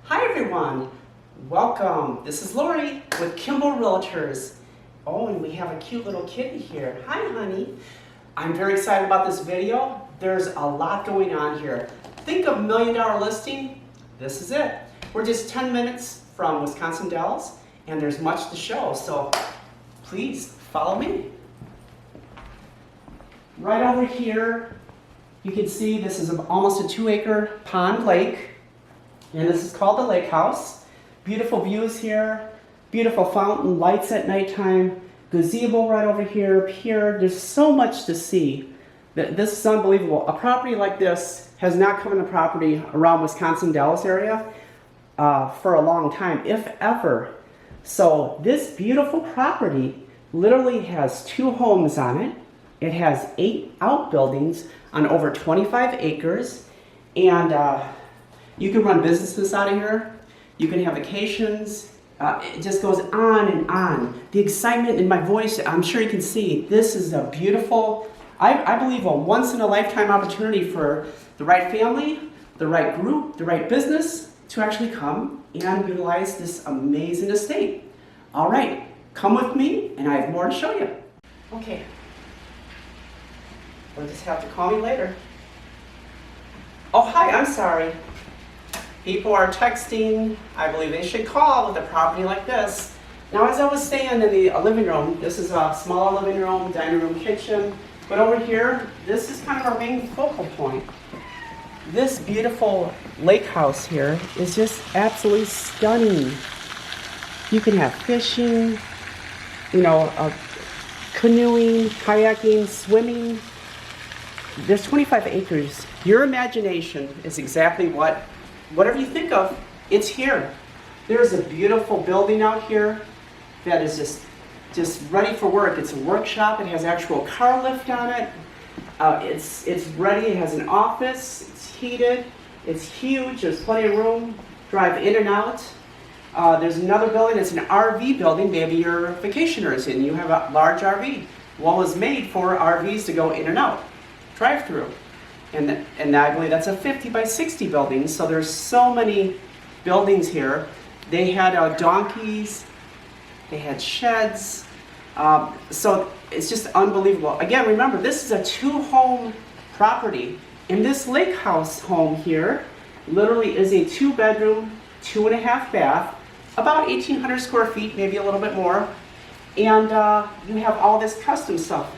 Hi everyone, welcome. This is Lorre with Kimball Realtors. Oh, and we have a cute little kitty here. Hi honey. I'm very excited about this video. There's a lot going on here. Think of $1 million listing. This is it. We're just 10 minutes from Wisconsin Dells and there's much to show, so please follow me. Right over here, you can see this is almost a 2-acre pond lake. And this is called the Lake House. Beautiful views here, beautiful fountain, lights at nighttime, gazebo right over here, pier. There's so much to see. This is unbelievable. A property like this has not come in a property around Wisconsin Dells area for a long time, if ever. So this beautiful property literally has 2 homes on it. It has 8 outbuildings on over 25 acres. And you can run businesses out of here. You can have vacations. It just goes on and on. The excitement in my voice, I'm sure you can see. This is a beautiful, I believe, a once-in-a-lifetime opportunity for the right family, the right group, the right business to actually come and utilize this amazing estate. All right, come with me, and I have more to show you. Okay. You'll just have to call me later. Oh, hi, I'm sorry. People are texting. I believe they should call with a property like this. Now, as I was saying in the living room, this is a smaller living room, dining room, kitchen. But over here, this is kind of our main focal point. This beautiful lake house here is just absolutely stunning. You can have fishing, canoeing, kayaking, swimming. There's 25 acres. Your imagination is exactly whatever you think of, it's here. There's a beautiful building out here that is just ready for work. It's a workshop. It has actual car lift on it. It's ready. It has an office. It's heated. It's huge. There's plenty of room. Drive in and out. There's another building. It's an RV building. Maybe you're vacationers and you have a large RV. Well, it's made for RVs to go in and out. Drive through. And I believe that's a 50 by 60 building, so there's so many buildings here. They had donkeys, they had sheds, so it's just unbelievable. Again, remember, this is a 2-home property, and this lake house home here literally is a 2-bedroom, 2.5 bath, about 1,800 square feet, maybe a little bit more, and you have all this custom stuff.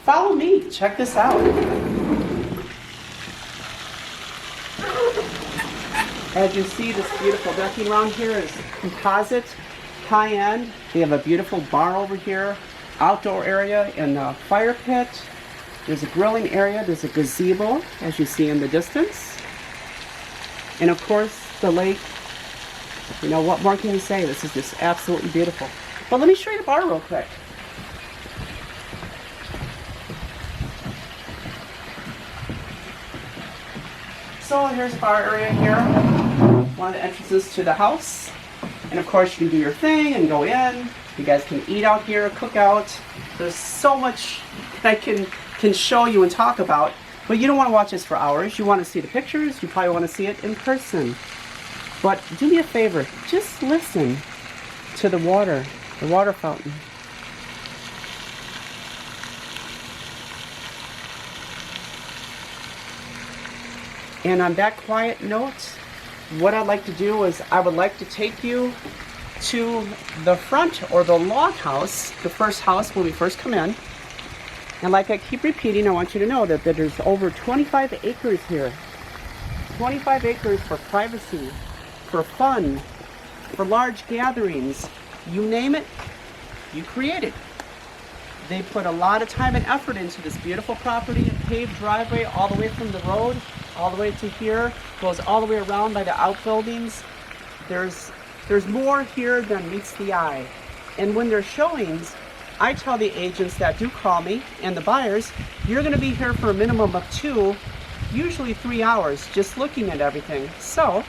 Follow me, check this out. As you see, this beautiful decking around here is composite, high-end. They have a beautiful bar over here, outdoor area, and a fire pit. There's a grilling area. There's a gazebo, as you see in the distance. And of course, the lake. What more can you say? This is just absolutely beautiful. But let me show you the bar real quick. So here's the bar area here, one of the entrances to the house. And of course you can do your thing and go in. You guys can eat out here, cook out. There's so much I can show you and talk about, but you don't want to watch this for hours. You want to see the pictures, you probably want to see it in person. But do me a favor, just listen to the water fountain. And on that quiet note, what I'd like to do is I would like to take you to the front or the log house, the first house when we first come in. And like I keep repeating, I want you to know that there's over 25 acres here. 25 acres for privacy, for fun, for large gatherings. You name it, you create it. They put a lot of time and effort into this beautiful property, paved driveway all the way from the road, all the way to here, goes all the way around by the outbuildings. There's more here than meets the eye. And when there's showings, I tell the agents that do call me and the buyers, you're gonna be here for a minimum of 2, usually 3 hours, just looking at everything. So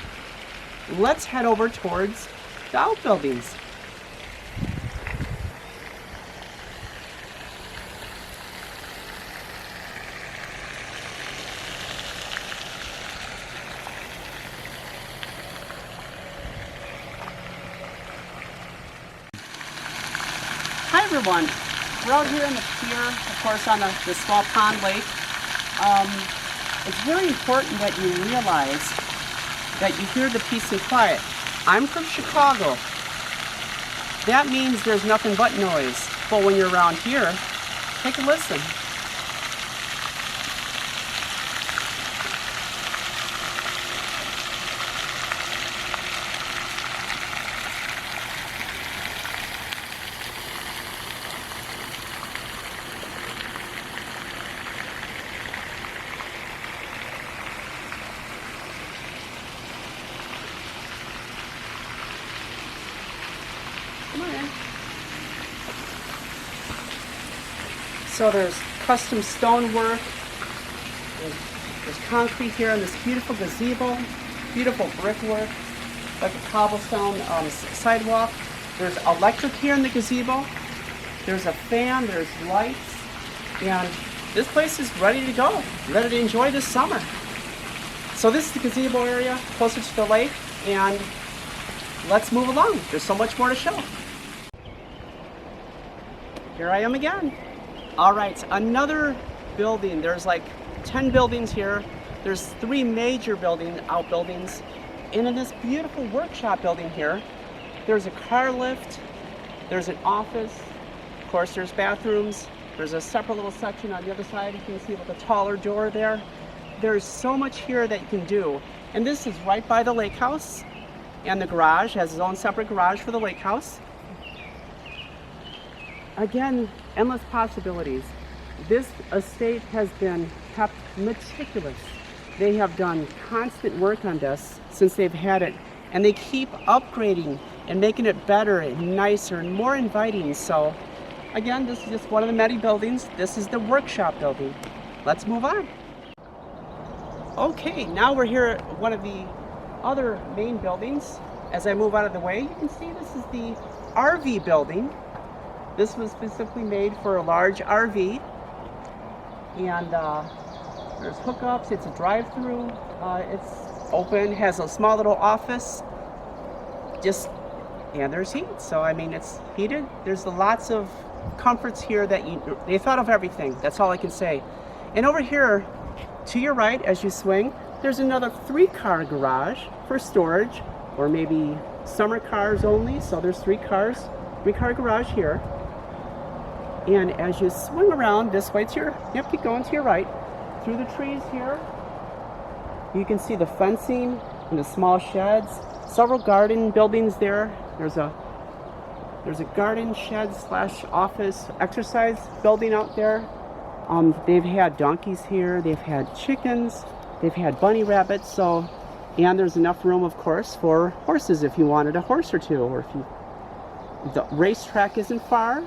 let's head over towards the outbuildings. everyone. We're out here in the pier, of course, on the small pond lake. It's very important that you realize that you hear the peace and quiet. I'm from Chicago. That means there's nothing but noise. But when you're around here, take a listen. Come on in. So there's custom stonework. There's concrete here and this beautiful gazebo, beautiful brickwork, like a cobblestone sidewalk. There's electric here in the gazebo. There's a fan, there's lights, and this place is ready to go, ready to enjoy this summer. So this is the gazebo area, closer to the lake, and let's move along. There's so much more to show. Here I am again. All right, another building. There's like 10 buildings here. There's 3 major outbuildings. And in this beautiful workshop building here, there's a car lift, there's an office, of course there's bathrooms, there's a separate little section on the other side. You can see with a taller door there. There's so much here that you can do. And this is right by the lake house, and the garage has its own separate garage for the lake house. Again, endless possibilities. This estate has been kept meticulous. They have done constant work on this since they've had it, and they keep upgrading and making it better and nicer and more inviting. So again, this is just one of the many buildings. This is the workshop building. Let's move on. Okay, now we're here at one of the other main buildings. As I move out of the way, you can see this is the RV building. This was specifically made for a large RV, and there's hookups. It's a drive-through. It's open, has a small little office, and there's heat. So I mean, it's heated. There's lots of comforts here that they thought of everything. That's all I can say. And over here, to your right, as you swing, there's another 3-car garage for storage, or maybe summer cars only. So there's 3-car garage here. And as you swing around this way keep going to your right, through the trees here, you can see the fencing and the small sheds, several garden buildings there. There's a garden shed / office exercise building out there. They've had donkeys here, they've had chickens, they've had bunny rabbits, and there's enough room, of course, for horses if you wanted a horse or two, or if the racetrack isn't far.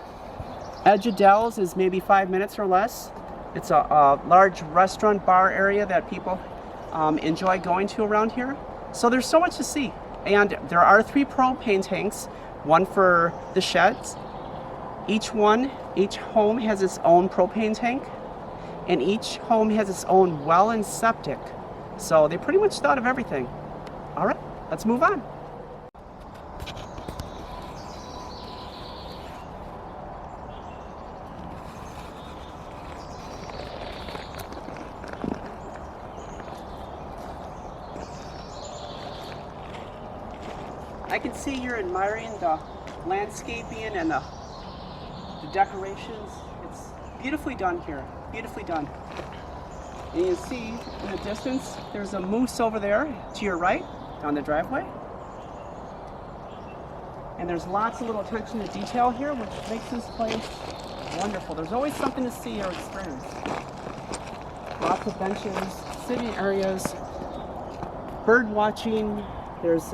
Edge of Dells is maybe 5 minutes or less. It's a large restaurant bar area that people enjoy going to around here. So there's so much to see. And there are 3 propane tanks, one for the sheds. Each home has its own propane tank, and each home has its own well and septic. So they pretty much thought of everything. All right, let's move on. I can see you're admiring the landscaping and the decorations. It's beautifully done here, beautifully done. And you see in the distance, there's a moose over there to your right, down the driveway. And there's lots of little attention to detail here, which makes this place wonderful. There's always something to see or experience. Lots of benches, sitting areas, bird watching. There's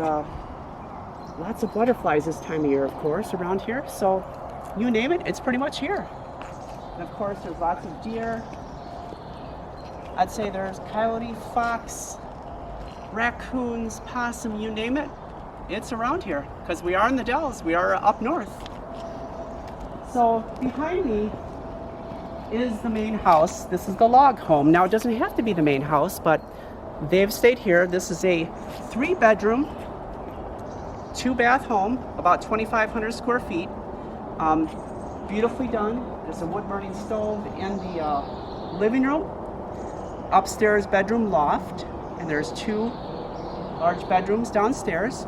lots of butterflies this time of year, of course, around here. So you name it, it's pretty much here. And of course, there's lots of deer. I'd say there's coyote, fox, raccoons, possum, you name it. It's around here because we are in the Dells. We are up north. So behind me is the main house. This is the log home. Now, it doesn't have to be the main house, but they've stayed here. This is a 3-bedroom, 2-bath home, about 2,500 square feet. beautifully done. There's a wood burning stove in the living room, upstairs bedroom loft, and there's 2 large bedrooms downstairs.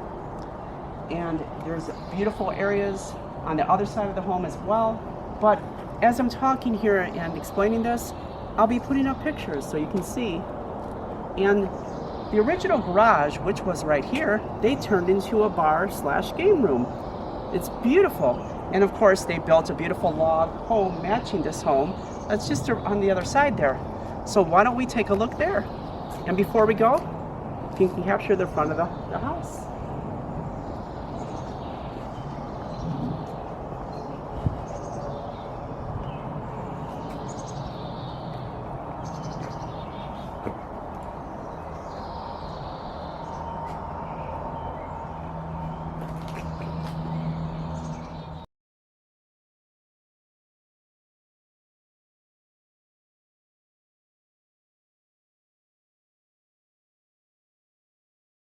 And there's beautiful areas on the other side of the home as well. But as I'm talking here and explaining this, I'll be putting up pictures so you can see. And the original garage, which was right here, they turned into a bar/game room. It's beautiful. And of course, they built a beautiful log home matching this home. That's just on the other side there. So why don't we take a look there? And before we go, you can capture the front of the house.